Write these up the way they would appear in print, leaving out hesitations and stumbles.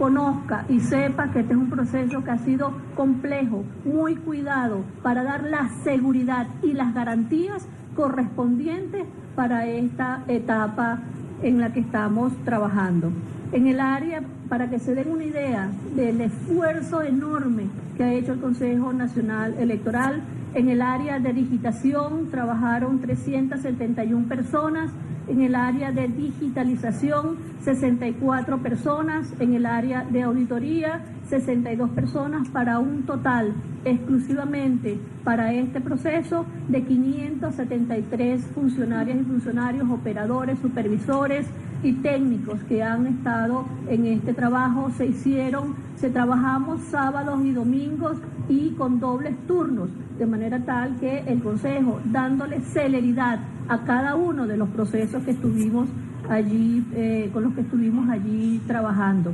conozca y sepa que este es un proceso que ha sido complejo, muy cuidado, para dar la seguridad y las garantías correspondientes para esta etapa en la que estamos trabajando. En el área, para que se den una idea del esfuerzo enorme que ha hecho el Consejo Nacional Electoral, en el área de digitación trabajaron 371 personas, en el área de digitalización 64 personas, en el área de auditoría 62 personas, para un total exclusivamente para este proceso de 573 funcionarias y funcionarios, operadores, supervisores y técnicos que han estado en este trabajo. Se trabajamos sábados y domingos y con dobles turnos, de manera tal que el Consejo, dándole celeridad a cada uno de los procesos que estuvimos allí, con los que estuvimos allí trabajando.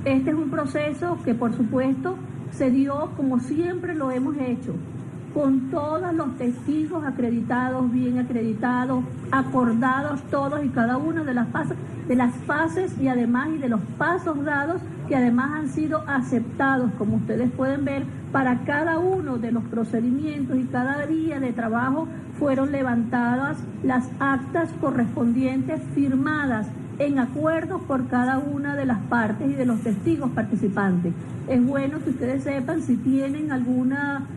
Este es un proceso que, por supuesto, se dio como siempre lo hemos hecho, con todos los testigos acreditados, bien acreditados, acordados todos y cada una de las fases y además y de los pasos dados, que además han sido aceptados, como ustedes pueden ver, para cada uno de los procedimientos, y cada día de trabajo fueron levantadas las actas correspondientes firmadas en acuerdos por cada una de las partes y de los testigos participantes. Es bueno que ustedes sepan, si tienen alguna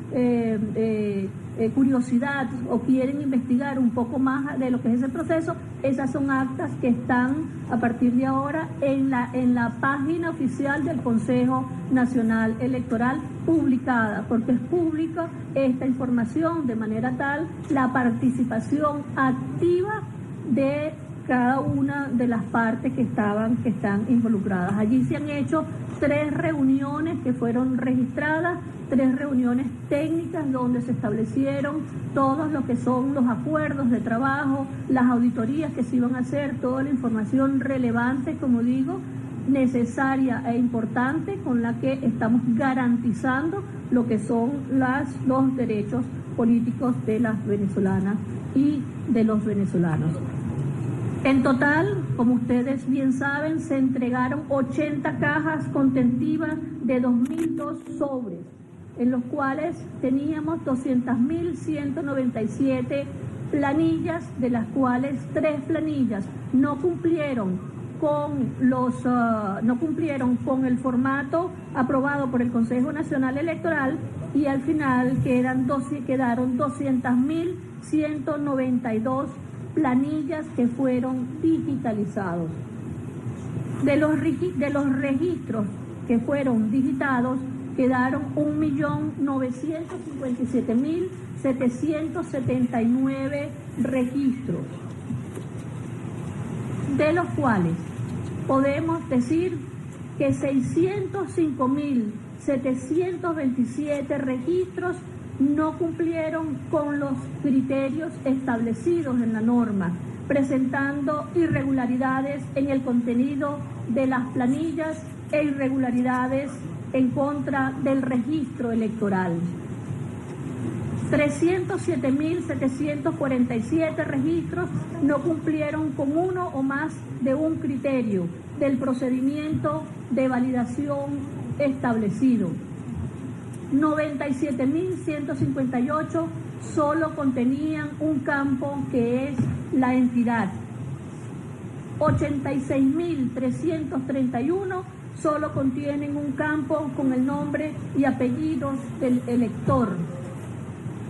curiosidad o quieren investigar un poco más de lo que es ese proceso, esas son actas que están a partir de ahora en la página oficial del Consejo Nacional Electoral, publicada, porque es pública esta información, de manera tal la participación activa de cada una de las partes que están involucradas. Allí se han hecho 3 reuniones que fueron registradas, 3 reuniones técnicas donde se establecieron todos lo que son los acuerdos de trabajo, las auditorías que se iban a hacer, toda la información relevante, como digo, necesaria e importante, con la que estamos garantizando lo que son los derechos políticos de las venezolanas y de los venezolanos. En total, como ustedes bien saben, se entregaron 80 cajas contentivas de 2.002 sobres, en los cuales teníamos 200.197 planillas, de las cuales 3 planillas no cumplieron con el formato aprobado por el Consejo Nacional Electoral, y al final quedaron 200.192 planillas que fueron digitalizados. De los registros que fueron digitados, quedaron 1.957.779 registros, de los cuales podemos decir que 605.727 registros no cumplieron con los criterios establecidos en la norma, presentando irregularidades en el contenido de las planillas e irregularidades en contra del registro electoral. 307.747 registros no cumplieron con uno o más de un criterio del procedimiento de validación establecido. 97.158 solo contenían un campo que es la entidad. 86.331 solo contienen un campo con el nombre y apellidos del elector.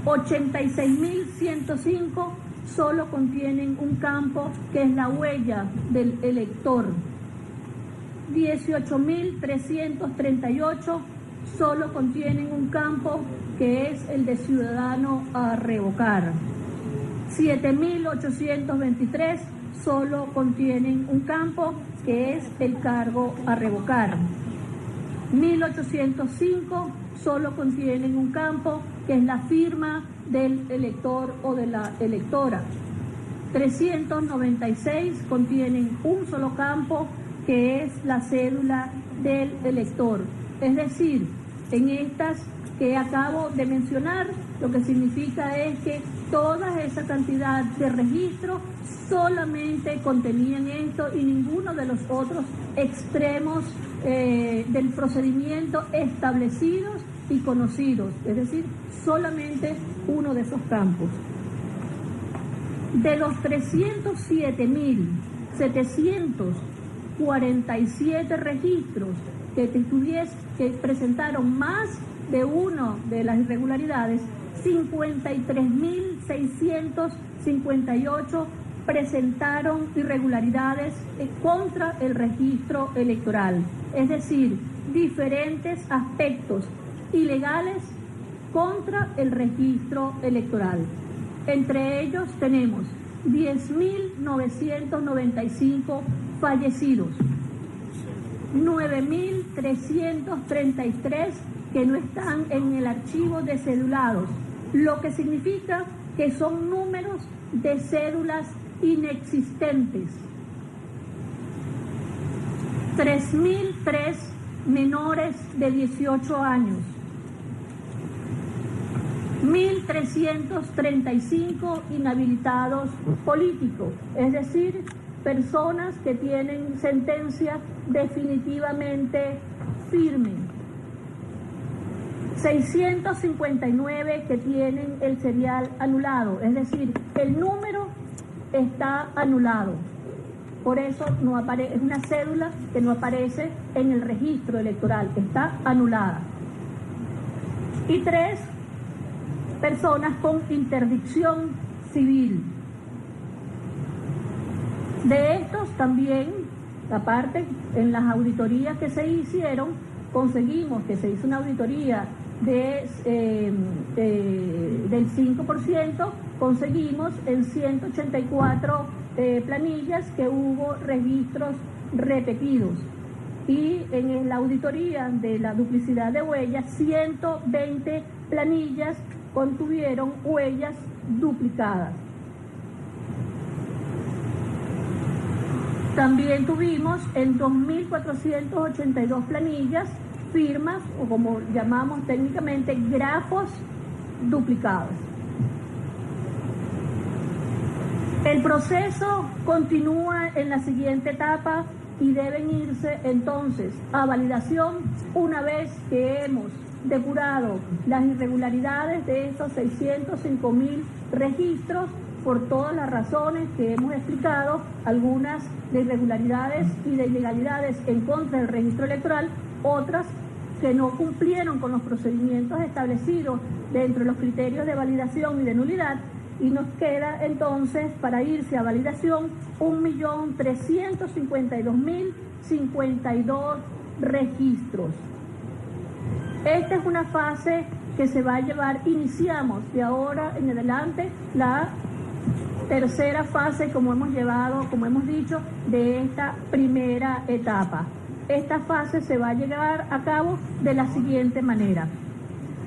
86.105 solo contienen un campo que es la huella del elector. 18.338 solo contienen un campo que es el de ciudadano a revocar. 7.823 solo contienen un campo que es el cargo a revocar. 1.805 solo contienen un campo que es la firma del elector o de la electora. 396 contienen un solo campo que es la cédula del elector. Es decir, en estas que acabo de mencionar, lo que significa es que toda esa cantidad de registros solamente contenían esto y ninguno de los otros extremos del procedimiento establecidos y conocidos, es decir, solamente uno de esos campos. De los 307.747 registros que presentaron más de uno de las irregularidades, 53.658 presentaron irregularidades contra el registro electoral, es decir, diferentes aspectos ilegales contra el registro electoral. Entre ellos tenemos 10.995 fallecidos, 9.333 que no están en el archivo de cedulados, lo que significa que son números de cédulas inexistentes. 3.003 menores de 18 años. 1.335 inhabilitados políticos, es decir, personas que tienen sentencia definitivamente firme. 659 que tienen el serial anulado, es decir, el número está anulado. Por eso no aparece, es una cédula que no aparece en el registro electoral, está anulada. Y 3 personas con interdicción civil. De estos también, aparte, en las auditorías que se hicieron, conseguimos que se hizo una auditoría del 5%, conseguimos en 184 planillas que hubo registros repetidos. Y en la auditoría de la duplicidad de huellas, 120 planillas contuvieron huellas duplicadas. También tuvimos en 2.482 planillas firmas, o como llamamos técnicamente, grafos duplicados. El proceso continúa en la siguiente etapa y deben irse entonces a validación una vez que hemos depurado las irregularidades de esos 605.000 registros por todas las razones que hemos explicado, algunas de irregularidades y de ilegalidades en contra del registro electoral, otras que no cumplieron con los procedimientos establecidos dentro de los criterios de validación y de nulidad, y nos queda entonces para irse a validación 1.352.052 registros. Esta es una fase que se va a llevar, iniciamos de ahora en adelante la tercera fase, como hemos dicho, de esta primera etapa. Esta fase se va a llevar a cabo de la siguiente manera.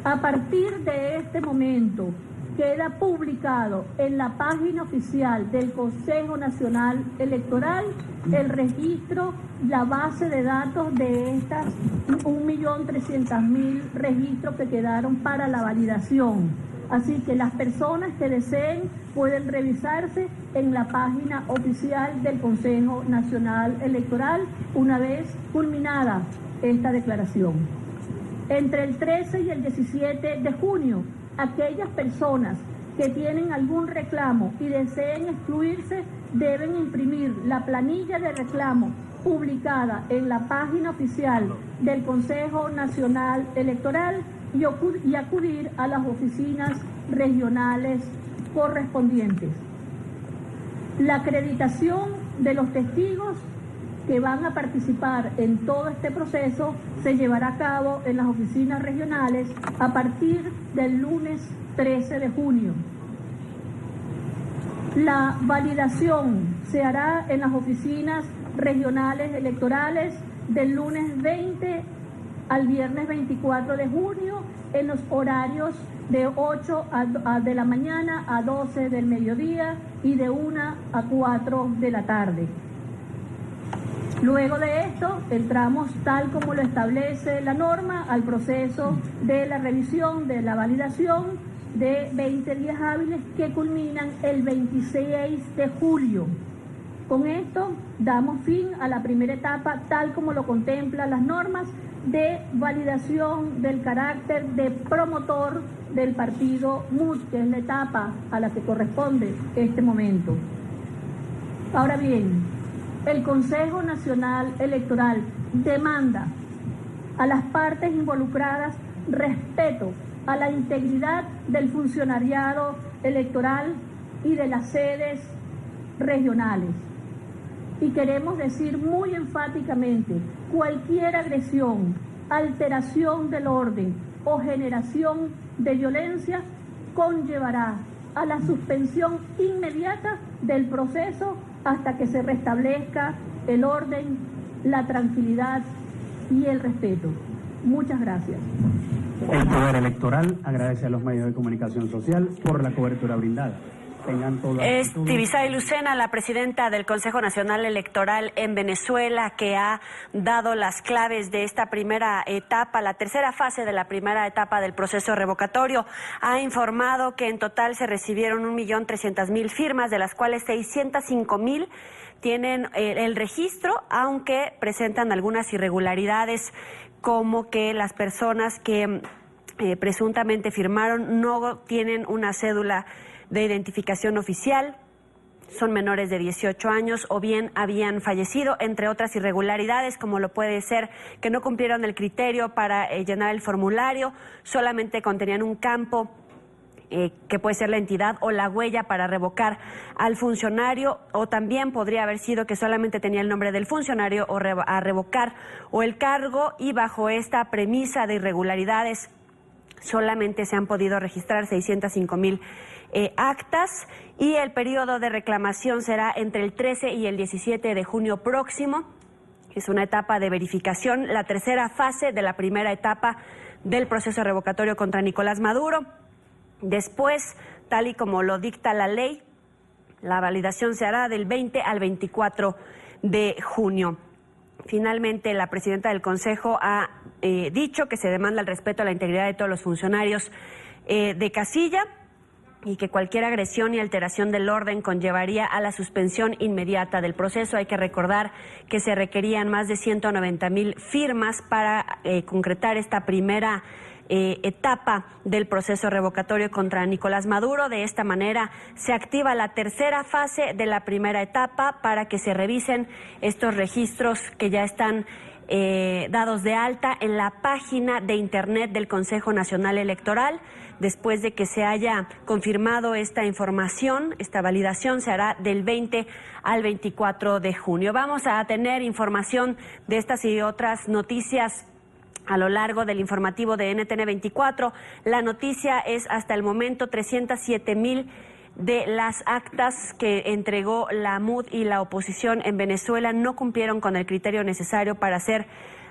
A partir de este momento queda publicado en la página oficial del Consejo Nacional Electoral el registro, la base de datos de estas 1.300.000 registros que quedaron para la validación. Así que las personas que deseen pueden revisarse en la página oficial del Consejo Nacional Electoral una vez culminada esta declaración. Entre el 13 y el 17 de junio, aquellas personas que tienen algún reclamo y deseen excluirse deben imprimir la planilla de reclamo publicada en la página oficial del Consejo Nacional Electoral y acudir a las oficinas regionales correspondientes. La acreditación de los testigos que van a participar en todo este proceso se llevará a cabo en las oficinas regionales a partir del lunes 13 de junio. La validación se hará en las oficinas regionales electorales del lunes 20 al viernes 24 de junio en los horarios de 8 de la mañana a 12 del mediodía y de 1 a 4 de la tarde. Luego de esto, entramos, tal como lo establece la norma, al proceso de la revisión de la validación de 20 días hábiles que culminan el 26 de julio. Con esto damos fin a la primera etapa, tal como lo contemplan las normas de validación del carácter de promotor del partido MUD, que es la etapa a la que corresponde este momento. Ahora bien, el Consejo Nacional Electoral demanda a las partes involucradas respeto a la integridad del funcionariado electoral y de las sedes regionales. Y queremos decir muy enfáticamente, cualquier agresión, alteración del orden o generación de violencia conllevará a la suspensión inmediata del proceso hasta que se restablezca el orden, la tranquilidad y el respeto. Muchas gracias. El Poder Electoral agradece a los medios de comunicación social por la cobertura brindada. Es Tibisay Lucena, la presidenta del Consejo Nacional Electoral en Venezuela, que ha dado las claves de esta primera etapa, la tercera fase de la primera etapa del proceso revocatorio. Ha informado que en total se recibieron 1.300.000 firmas, de las cuales 605.000 tienen el registro, aunque presentan algunas irregularidades, como que las personas que presuntamente firmaron no tienen una cédula de identificación oficial, son menores de 18 años o bien habían fallecido, entre otras irregularidades, como lo puede ser que no cumplieron el criterio para llenar el formulario, solamente contenían un campo que puede ser la entidad o la huella para revocar al funcionario, o también podría haber sido que solamente tenía el nombre del funcionario o a revocar o el cargo, y bajo esta premisa de irregularidades solamente se han podido registrar 605.000 actas, y el periodo de reclamación será entre el 13 y el 17 de junio próximo. Es una etapa de verificación, la tercera fase de la primera etapa del proceso revocatorio contra Nicolás Maduro. Después, tal y como lo dicta la ley, la validación se hará del 20 al 24 de junio. Finalmente, la presidenta del Consejo ha dicho que se demanda el respeto a la integridad de todos los funcionarios de casilla, y que cualquier agresión y alteración del orden conllevaría a la suspensión inmediata del proceso. Hay que recordar que se requerían más de 190.000 firmas para concretar esta primera etapa del proceso revocatorio contra Nicolás Maduro. De esta manera se activa la tercera fase de la primera etapa para que se revisen estos registros que ya están dados de alta en la página de internet del Consejo Nacional Electoral. Después de que se haya confirmado esta información, esta validación se hará del 20 al 24 de junio. Vamos a tener información de estas y otras noticias a lo largo del informativo de NTN 24. La noticia es hasta el momento 307.000 de las actas que entregó la MUD y la oposición en Venezuela no cumplieron con el criterio necesario para ser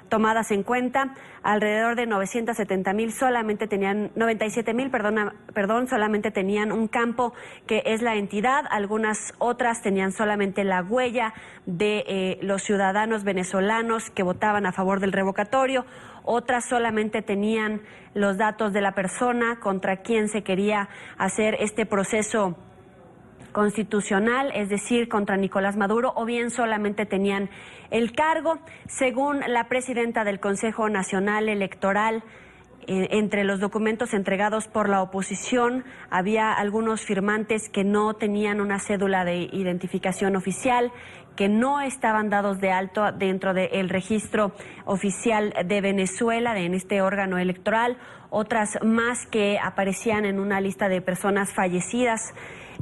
tomadas en cuenta. Alrededor de 970.000 solamente tenían, 97.000, solamente tenían un campo que es la entidad. Algunas otras tenían solamente la huella de los ciudadanos venezolanos que votaban a favor del revocatorio. Otras solamente tenían los datos de la persona contra quien se quería hacer este proceso constitucional, es decir, contra Nicolás Maduro, o bien solamente tenían el cargo. Según la presidenta del Consejo Nacional Electoral, entre los documentos entregados por la oposición había algunos firmantes que no tenían una cédula de identificación oficial, que no estaban dados de alto dentro del registro oficial de Venezuela, en este órgano electoral, otras más que aparecían en una lista de personas fallecidas,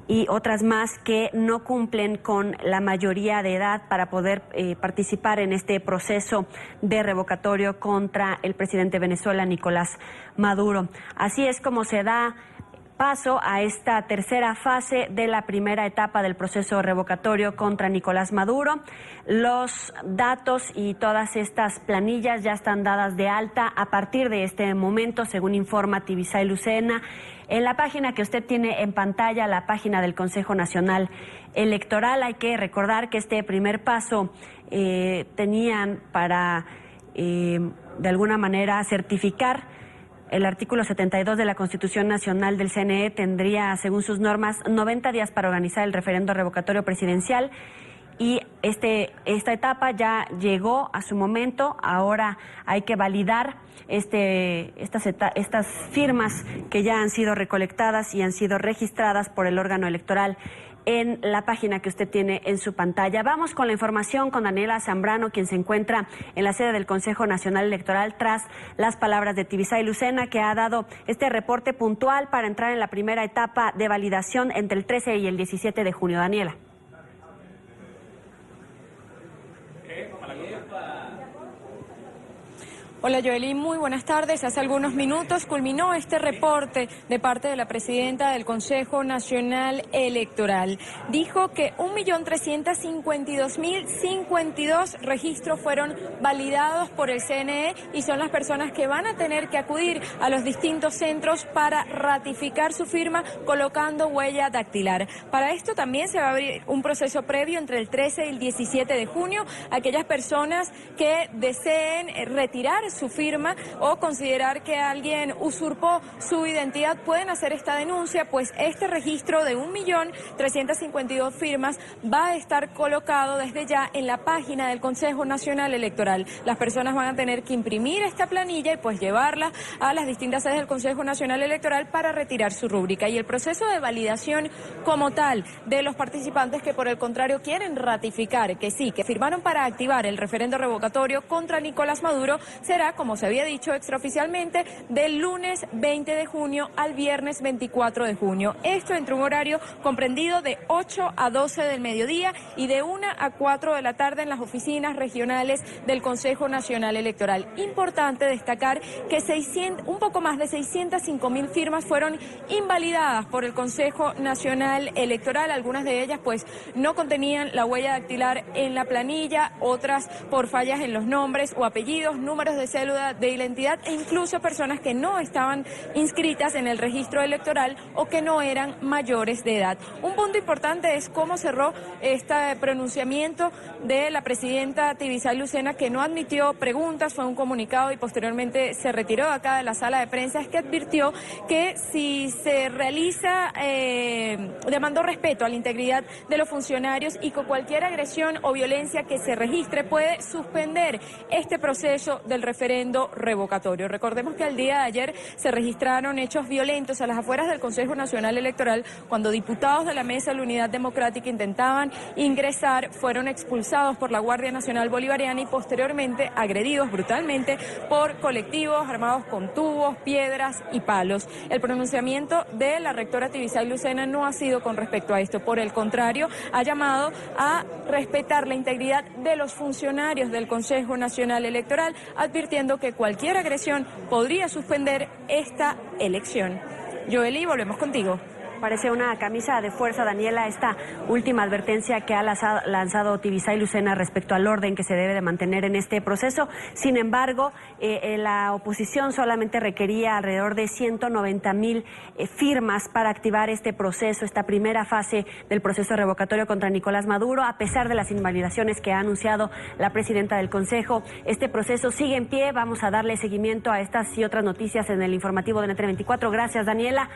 y otras más que no cumplen con la mayoría de edad para poder participar en este proceso de revocatorio contra el presidente de Venezuela, Nicolás Maduro. Así es como se da paso a esta tercera fase de la primera etapa del proceso revocatorio contra Nicolás Maduro. Los datos y todas estas planillas ya están dadas de alta a partir de este momento, según informa Tibisay Lucena, en la página que usted tiene en pantalla, la página del Consejo Nacional Electoral. Hay que recordar que este primer paso tenían para, de alguna manera, certificar el artículo 72 de la Constitución Nacional del CNE. Tendría, según sus normas, 90 días para organizar el referendo revocatorio presidencial, y esta etapa ya llegó a su momento. Ahora hay que validar estas firmas que ya han sido recolectadas y han sido registradas por el órgano electoral en la página que usted tiene en su pantalla. Vamos con la información con Daniela Zambrano, quien se encuentra en la sede del Consejo Nacional Electoral tras las palabras de Tibisay Lucena, que ha dado este reporte puntual para entrar en la primera etapa de validación entre el 13 y el 17 de junio. Daniela. Hola Joely, muy buenas tardes. Hace algunos minutos culminó este reporte de parte de la presidenta del Consejo Nacional Electoral. Dijo que 1.352.052 registros fueron validados por el CNE y son las personas que van a tener que acudir a los distintos centros para ratificar su firma colocando huella dactilar. Para esto también se va a abrir un proceso previo entre el 13 y el 17 de junio. Aquellas personas que deseen retirar su firma o considerar que alguien usurpó su identidad pueden hacer esta denuncia, pues este registro de 1.352.052 firmas va a estar colocado desde ya en la página del Consejo Nacional Electoral. Las personas van a tener que imprimir esta planilla y pues llevarla a las distintas sedes del Consejo Nacional Electoral para retirar su rúbrica. Y el proceso de validación como tal de los participantes que por el contrario quieren ratificar que sí, que firmaron para activar el referendo revocatorio contra Nicolás Maduro será, como se había dicho extraoficialmente, del lunes 20 de junio al viernes 24 de junio. Esto entre un horario comprendido de 8 a 12 del mediodía y de 1 a 4 de la tarde en las oficinas regionales del Consejo Nacional Electoral. Importante destacar que un poco más de 605.000 firmas fueron invalidadas por el Consejo Nacional Electoral. Algunas de ellas pues no contenían la huella dactilar en la planilla, otras por fallas en los nombres o apellidos, números de cédula de identidad e incluso personas que no estaban inscritas en el registro electoral o que no eran mayores de edad. Un punto importante es cómo cerró este pronunciamiento de la presidenta Tibisay Lucena, que no admitió preguntas, fue un comunicado y posteriormente se retiró acá de la sala de prensa. Es que advirtió que si se realiza, demandó respeto a la integridad de los funcionarios y que cualquier agresión o violencia que se registre puede suspender este proceso del referendo revocatorio. Recordemos que el día de ayer se registraron hechos violentos a las afueras del Consejo Nacional Electoral cuando diputados de la Mesa de la Unidad Democrática intentaban ingresar, fueron expulsados por la Guardia Nacional Bolivariana y posteriormente agredidos brutalmente por colectivos armados con tubos, piedras y palos. El pronunciamiento de la rectora Tibisay Lucena no ha sido con respecto a esto, por el contrario, ha llamado a respetar la integridad de los funcionarios del Consejo Nacional Electoral, advirtiendo que cualquier agresión podría suspender esta elección. Joely, volvemos contigo. Parece una camisa de fuerza, Daniela, esta última advertencia que ha lanzado Tibisay Lucena respecto al orden que se debe de mantener en este proceso. Sin embargo, la oposición solamente requería alrededor de 190.000 firmas para activar este proceso, esta primera fase del proceso revocatorio contra Nicolás Maduro. A pesar de las invalidaciones que ha anunciado la presidenta del Consejo, este proceso sigue en pie. Vamos a darle seguimiento a estas y otras noticias en el informativo de NTN 24. Gracias, Daniela.